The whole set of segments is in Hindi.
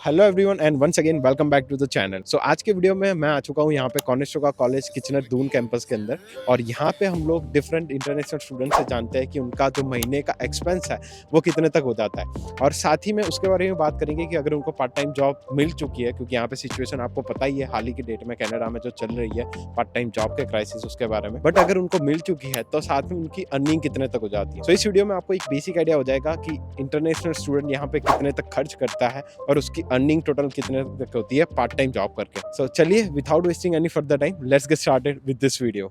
Hello everyone and once again welcome back to the channel. So आज के वीडियो में मैं आ चुका हूँ यहाँ पे Conestoga college Kitchener Doon campus के अंदर। और यहाँ पे हम लोग डिफरेंट इंटरनेशनल स्टूडेंट से जानते हैं कि उनका जो महीने का एक्सपेंस है वो कितने तक हो जाता है, और साथ ही में उसके बारे में बात करेंगे कि अगर उनको पार्ट टाइम जॉब मिल चुकी है, क्योंकि यहाँ पे सिचुएशन आपको पता ही है हाल ही की डेट में कनाडा में जो चल रही है पार्ट टाइम जॉब के क्राइसिस उसके बारे में, बट अगर उनको मिल चुकी है तो साथ में उनकी अर्निंग कितने तक हो जाती है। तो इस वीडियो में आपको एक बेसिक आइडिया हो जाएगा कि इंटरनेशनल स्टूडेंट यहाँ पे कितने तक खर्च करता है और उसकी अर्निंग टोटल कितने तक होती है पार्ट टाइम जॉब करके। सो चलिए without wasting any further time let's get started with this video.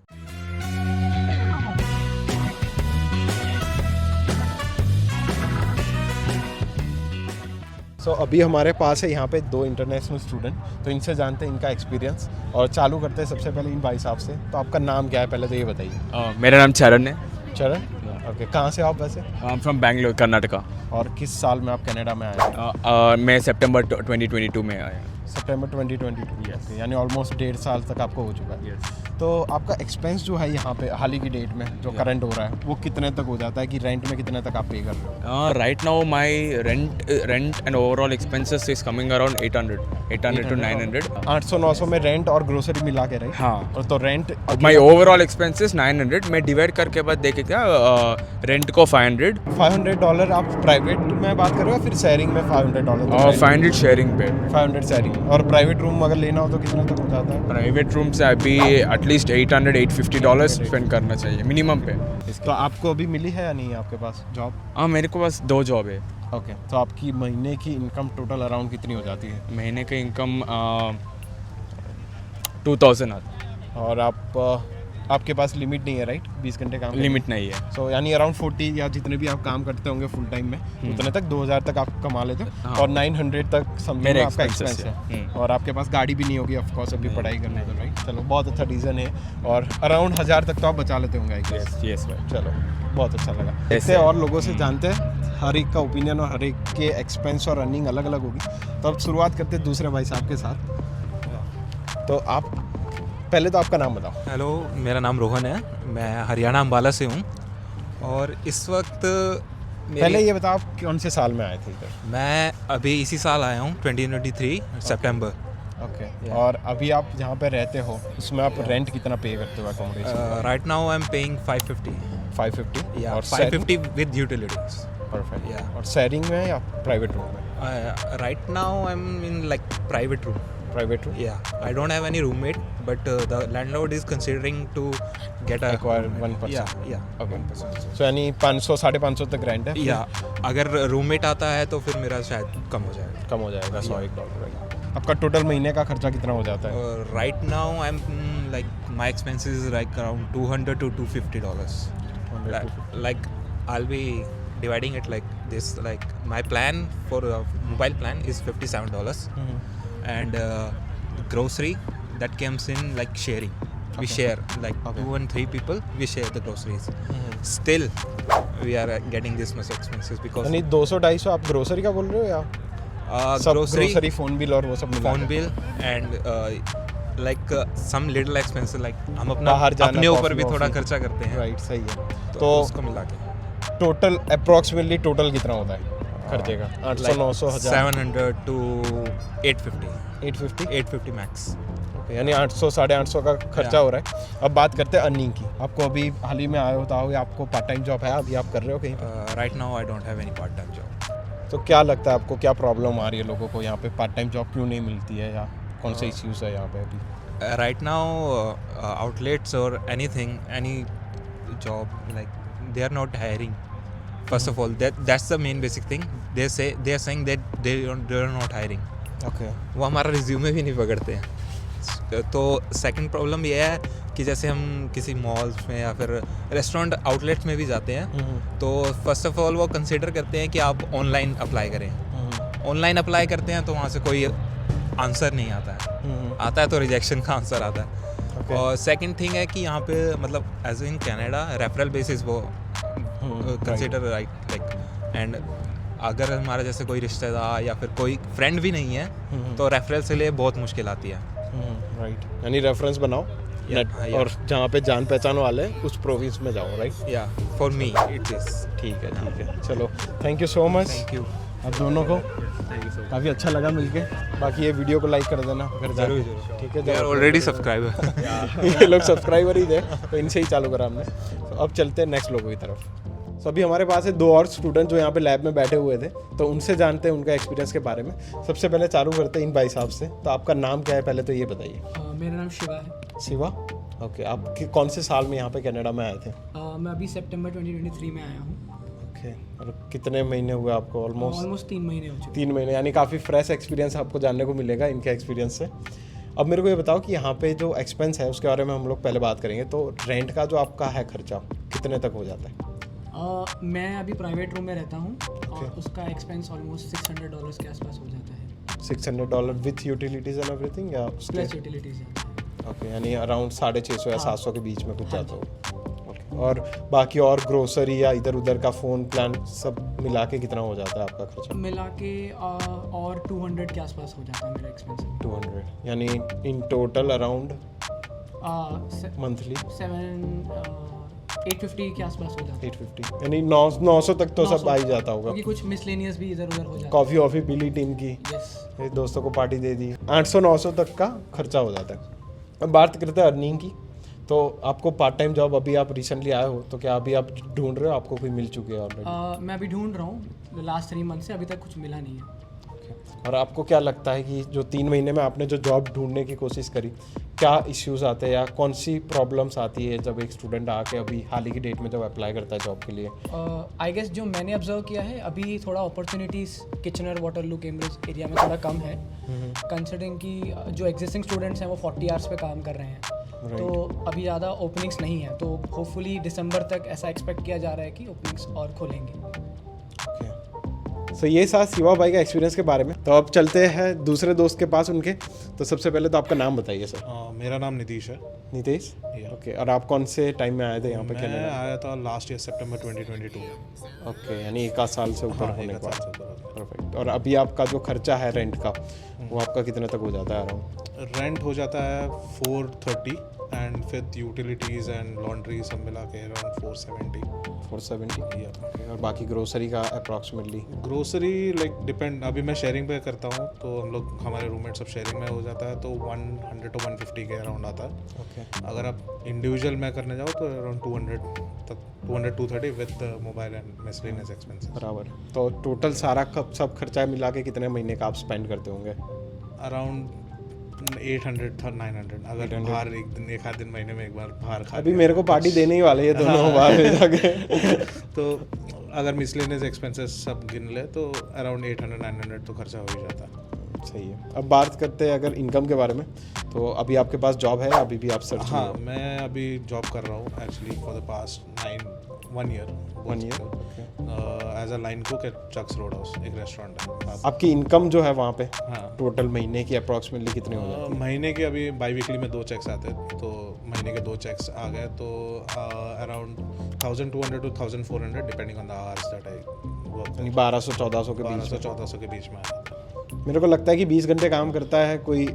So अभी हमारे पास है यहाँ पे दो इंटरनेशनल स्टूडेंट, तो इनसे जानते हैं इनका एक्सपीरियंस और चालू करते हैं सबसे पहले इन भाई साहब से। तो आपका नाम क्या है पहले तो ये बताइए। मेरा नाम चरण है। चरण, ओके। कहाँ से आप वैसे? I am from Bangalore Karnataka. और किस साल में आप कनाडा में आए हैं? मैं सितंबर 2022 में आया। सितंबर 2022, yes. यानी ऑलमोस्ट 1.5 साल तक आपको हो चुका है। तो आपका एक्सपेंस जो है यहाँ पे हाल ही की डेट में जो करंट हो रहा है वो कितने तक हो जाता है, कि रेंट में कितने तक आप पे कर रहे हो? Right now my rent and overall expenses is coming around 800 to 900। 800-900 में रेंट और ग्रोसरी मिला के, राइट? हाँ। और तो रेंट माय ओवरऑल एक्सपेंसेस 900 मैं डिवाइड करके बाद देखे क्या रेंट को $500 आप प्राइवेट में बात कर रहे हो फिर शेयरिंग में $500? और 500 शेयरिंग पे। 500 शेयरिंग। और प्राइवेट रूम अगर लेना हो तो कितना तक हो जाता है? प्राइवेट रूम से अभी एटलीस्ट $800-850 स्पेंड करना चाहिए मिनिमम पे। तो आपको अभी मिली है या नहीं आपके पास जॉब? हाँ, मेरे को बस 2 जॉब है। ओके। तो आपकी महीने की इनकम टोटल अराउंड कितनी हो जाती है? महीने का इनकम 2000 आता है। और आपके पास लिमिट नहीं है, राइट? 20 घंटे काम लिमिट नहीं है। सो यानी अराउंड 40 या जितने भी आप काम करते होंगे फुल टाइम में उतने तक 2000 तक आप कमा लेते हो। हाँ। और 900 तक समझो मेरे आपका expenses एक्सपेंस है। है। और आपके पास गाड़ी भी नहीं होगी ऑफ कोर्स अभी पढ़ाई करने तो, राइट? चलो बहुत अच्छा रीज़न है। और अराउंड 1000 तक तो आप बचा लेते होंगे, आई गेस। यस भाई। चलो बहुत अच्छा लगा। ऐसे ऐसे और लोगों से जानते हैं, हर एक का ओपिनियन और हर एक के एक्सपेंस और अर्निंग अलग अलग होगी। तो अब शुरुआत करते हैं दूसरे भाई साहब के साथ। तो आप पहले तो आपका नाम बताओ। हेलो, मेरा नाम रोहन है। मैं हरियाणा अम्बाला से हूँ और इस वक्त पहले ये बताओ आप कौन से साल में आए थे इधर? मैं अभी इसी साल आया हूँ 2023 सितंबर। ओके। और अभी आप जहाँ पे रहते हो उसमें आप रेंट कितना पे करते हो accommodation? Right now I am paying 550। 550 या और 550 विद यूटिलिटीज। परफेक्ट। Yeah. और शेयरिंग में या प्राइवेट रूम में? Right now I am in like private room. Private room? Yeah, I don't have any roommate, but the landlord is considering to get a Acquire roommate. 1%. Yeah, Okay. 1%. सो यानी 500-550 तक रेंट है? या अगर रूममेट आता है तो फिर मेरा शायद कम हो जाएगा। कम हो जाएगा $100। आपका टोटल महीने का खर्चा कितना हो जाता है? Right now I am like my expenses like around $200 to $250। Like I'll be dividing it like this. Like my plan for mobile plan is $57, and grocery that comes in like sharing. We share like 2 and 3 people. We share the groceries. Still, we are getting this much expenses because यानी 200-250 आप ग्रोसरी का बोल रहे हो या सब ग्रोसरी, फोन बिल और वो सब मिला phone के? bill and like some little expenses like हम बाहर जाना, अपने ऊपर भी coffee, थोड़ा coffee। खर्चा करते हैं। राइट, सही है। तो उसको मिला के टोटल अप्रोक्सीमेटली टोटल कितना होता है खर्चे का? 800-900 1000? 700 to 850। 850? 850 मैक्स। यानी 800-850 का खर्चा हो रहा है। अब बात करते हैं अर्निंग की। आपको अभी हाल ही में आए होता हो या आपको पार्ट टाइम जॉब है अभी आप कर रहे हो कहीं पे? Right now I don't have any part time job. तो क्या लगता है आपको, क्या प्रॉब्लम आ रही है लोगों को यहाँ पे पार्ट टाइम जॉब क्यों नहीं मिलती है, या कौन से इश्यूज है यहाँ पे अभी? Right now outlets or anything, any job, like they are not hiring. First of all, that's the main basic thing. They are saying that they are not hiring. Okay. वो हमारा रिज्यूमे भी नहीं पकड़ते हैं। तो सेकंड प्रॉब्लम ये है कि जैसे हम किसी मॉल्स में या फिर रेस्टोरेंट आउटलेट्स में भी जाते हैं तो फर्स्ट ऑफ ऑल वो कंसिडर करते हैं कि आप ऑनलाइन अप्लाई करें। ऑनलाइन अप्लाई करते हैं तो वहाँ से कोई आंसर नहीं आता है। आता है तो रिजेक्शन का आंसर आता है। और सेकंड थिंग है कि यहाँ पे मतलब as in Canada referral basis वो कंसिडर राइट लाइक, एंड अगर हमारा जैसे कोई रिश्तेदार या फिर कोई फ्रेंड भी नहीं है तो रेफरल से लिए बहुत मुश्किल आती है। राइट, यानी रेफरेंस बनाओ और जहाँ पे जान पहचान वाले उस प्रोविंस में जाओ, राइट? या फॉर मी इट इज। ठीक है। चलो, thank you so much. Thank you. आप दोनों को काफ़ी अच्छा लगा मिलके। बाकी ये वीडियो को लाइक कर देना अगर जरूर ठीक है। They are already subscriber. ये लोग सब्सक्राइबर ही थे तो इनसे ही चालू करा हमने। तो अब चलते हैं नेक्स्ट लोगों की तरफ। तो अभी हमारे पास है 2 और स्टूडेंट जो यहाँ पे लैब में बैठे हुए थे, तो उनसे जानते हैं उनका एक्सपीरियंस के बारे में। सबसे पहले चालू करते हैं इन भाई साहब से। तो आपका नाम क्या है पहले तो ये बताइए। मेरा नाम शिवा है। शिवा, ओके। आप कौन से साल में यहाँ पे कनाडा में आए थे? मैं अभी सितंबर 2023 में आया हूँ। ओके, और कितने महीने हुए आपको? ऑलमोस्ट 3 महीने हो चुके 3 महीने, यानी काफ़ी फ्रेश एक्सपीरियंस आपको जानने को मिलेगा इनके एक्सपीरियंस से। अब मेरे को ये बताओ कि यहाँ पे जो एक्सपेंस है उसके बारे में हम लोग पहले बात करेंगे। तो रेंट का जो आपका है खर्चा कितने तक हो जाता है? मैं अभी प्राइवेट रूम में रहता हूँ और उसका एक्सपेंस ऑलमोस्ट $600 के आसपास हो जाता है। $600 विथ यूटिलिटीज़ एंड एवरीथिंग या प्लस यूटिलिटीज़ है। ओके, यानी अराउंड 650 या हाँ। 700 के बीच में कुछ हाँ जाता हो। ओके, और बाकी और ग्रोसरी या इधर उधर का फ़ोन प्लान सब मिला के कितना हो जाता है आपका खर्चा? मिला के और 200 के आसपास हो जाता है मेरा एक्सपेंस। 200, यानी इन टोटल अराउंड मंथली 850 के आसपास हो जाता है। 850, यानी 900 तक तो सब 900 आ ही जाता होगा। क्योंकि कुछ मिसलेनियस भी इधर उधर हो जाता कॉफ़ी वॉफ़ी पी ली टीम की, है। यस। ये दोस्तों को पार्टी दे दी, 800-900 तक का खर्चा हो जाता है। अब बात करते हैं अर्निंग की। तो आपको पार्ट टाइम जॉब, अभी आप रिसेंटली आए हो तो क्या अभी आप ढूंढ रहे हो, आपको कोई मिल चुकी है ऑलरेडी? मैं अभी ढूंढ रहा हूँ। लास्ट 3 मंथ से अभी तक कुछ मिला नहीं है। और आपको क्या लगता है कि जो 3 महीने में आपने जो जॉब ढूंढने की कोशिश करी, क्या इश्यूज आते हैं या कौन सी प्रॉब्लम्स आती है जब एक स्टूडेंट आके अभी हाल ही की डेट में जब अप्लाई करता है जॉब के लिए? आई गेस जो मैंने ऑब्जर्व किया है अभी थोड़ा opportunities Kitchener, Waterloo, Cambridge area में थोड़ा कम है, कंसिडरिंग कि जो एग्जिस्टिंग स्टूडेंट्स हैं वो 40 आवर्स पे काम कर रहे हैं। तो अभी ज़्यादा ओपनिंग्स नहीं है। तो होपफुली दिसंबर तक ऐसा एक्सपेक्ट किया जा रहा है कि ओपनिंग्स और खोलेंगे। सो ये था शिवा भाई का एक्सपीरियंस के बारे में। तो अब चलते हैं दूसरे दोस्त के पास उनके। तो सबसे पहले तो आपका नाम बताइए सर। मेरा नाम नितीश है। नितेश, Yeah. ओके। और आप कौन से टाइम में आए थे यहाँ पे मैं कनाडा? आया था लास्ट ईयर सितंबर 2022। ओके, यानी 1 साल से ऊपर हाँ, होने 1 के साल बाद। से ऊपर। परफेक्ट। और अभी आपका जो खर्चा है रेंट का, वो आपका कितने तक हो जाता है अराउंड? रेंट हो जाता है 430 एंड फिर यूटिलिटीज़ एंड लॉन्ड्री सब मिला के अराउंड 470। 470, Yeah. और बाकी ग्रोसरी का अप्रॉक्सीमेटली? ग्रोसरी लाइक डिपेंड, अभी मैं शेयरिंग पे करता हूँ तो हम लोग, हमारे रूममेट सब शेयरिंग में हो जाता है तो 100 to 150 के अराउंड आता है। ओके, अगर आप इंडिविजुअल में करने जाओ तो अराउंड 200 तक, 200-230 with mobile and miscellaneous expenses. बराबर। तो टोटल सारा कब सब खर्चा मिला के कितने महीने का आप स्पेंड करते होंगे? अराउंड 800 था 900। अगर 800 बाहर एक आध दिन महीने में एक बार बाहर खा अभी लिया। मेरे को पार्टी देने ही वाले ये दोनों बाहर में जाके। तो अगर मिसलेनियस एक्सपेंसेस सब गिन ले तो अराउंड 800-900 तो खर्चा हो ही जाता है। सही है। अब बात करते हैं अगर इनकम के बारे में। तो अभी आपके पास जॉब है, अभी भी आप सर्च में हाँ, हो? मैं अभी जॉब कर रहा हूँ actually for the past 1 year. 1 year, okay. As a line cook at Chuck's road house, एक रेस्टोरेंट है। आपकी इनकम जो है वहाँ पे हाँ, टोटल महीने की अप्रॉक्सीमेटली कितनी हो जाती है? महीने के अभी बाई वीकली में 2 चेक्स आते हैं तो महीने के 2 चेक्स आ गए तो around 1200 to 1400 depending on the hours that I work. यानी 1200-1400 के बीच में। 1200-1400 के बीच में आ जाता है। मेरे को लगता है कि 20 घंटे काम करता है कोई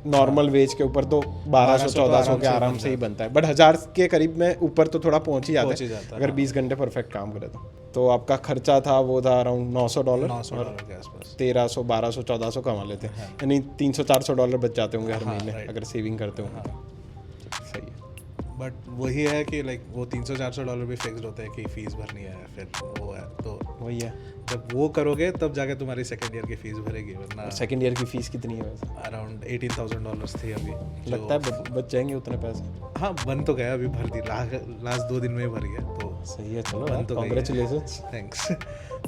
नॉर्मल वेज के ऊपर तो 1200-1400 के आराम से ही बनता है। बट 1000 के करीब में ऊपर तो थोड़ा पहुंच ही पहुंच जाता ही है जाता है, अगर हाँ। 20 घंटे परफेक्ट काम करे तो आपका खर्चा था वो था अराउंड $900 $900 के आसपास। 1300, 1200, 1400 कमा लेते हैं, यानी $300-400 बच जाते होंगे हर हाँ, महीने right. अगर सेविंग करते होंगे तो। सही है। बट वही है कि लाइक वो $300-400 भी फिक्स्ड होता है कि फीस भरनी है, फिर वो है तो वही है। जब वो करोगे तब जाके तुम्हारी सेकेंड ईयर की फीस भरेगी, वरना सेकेंड ईयर की फीस कितनी है वैसे? अराउंड $18,000 थी अभी। लगता है बच जाएंगे उतने पैसे? हाँ, बन तो गया, अभी भर दी, लास्ट 2 दिन में ही भर गया तो सही है। चलो बन तो गई है। कॉन्ग्रेचुलेशंस। थैंक्स।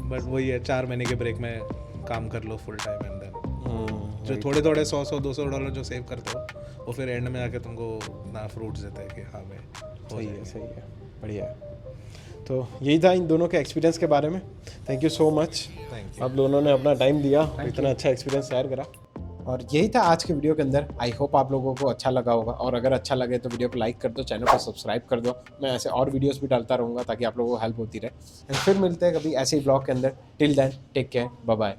बट वही है, 4 महीने के ब्रेक में काम कर लो फुल टाइम एंड देन जो थोड़े-थोड़े $100-200 जो सेव करते हो वो फिर एंड में आके तुमको ना फ्रूट्स देता है कि हाँ भाई हो सही है, जाएगा। सही है, बढ़िया है। तो यही था इन दोनों के एक्सपीरियंस के बारे में। Thank you so much, thank you. आप दोनों ने अपना टाइम दिया, इतना अच्छा एक्सपीरियंस शेयर करा। और यही था आज के वीडियो के अंदर। आई होप आप लोगों को अच्छा लगा होगा, और अगर अच्छा लगे तो वीडियो को लाइक कर दो, चैनल को सब्सक्राइब कर दो। मैं ऐसे और वीडियोस भी डालता रहूँगा ताकि आप लोगों को हेल्प होती रहे। फिर मिलते हैं कभी ऐसे ही ब्लॉग के अंदर। Till then take care, bye bye.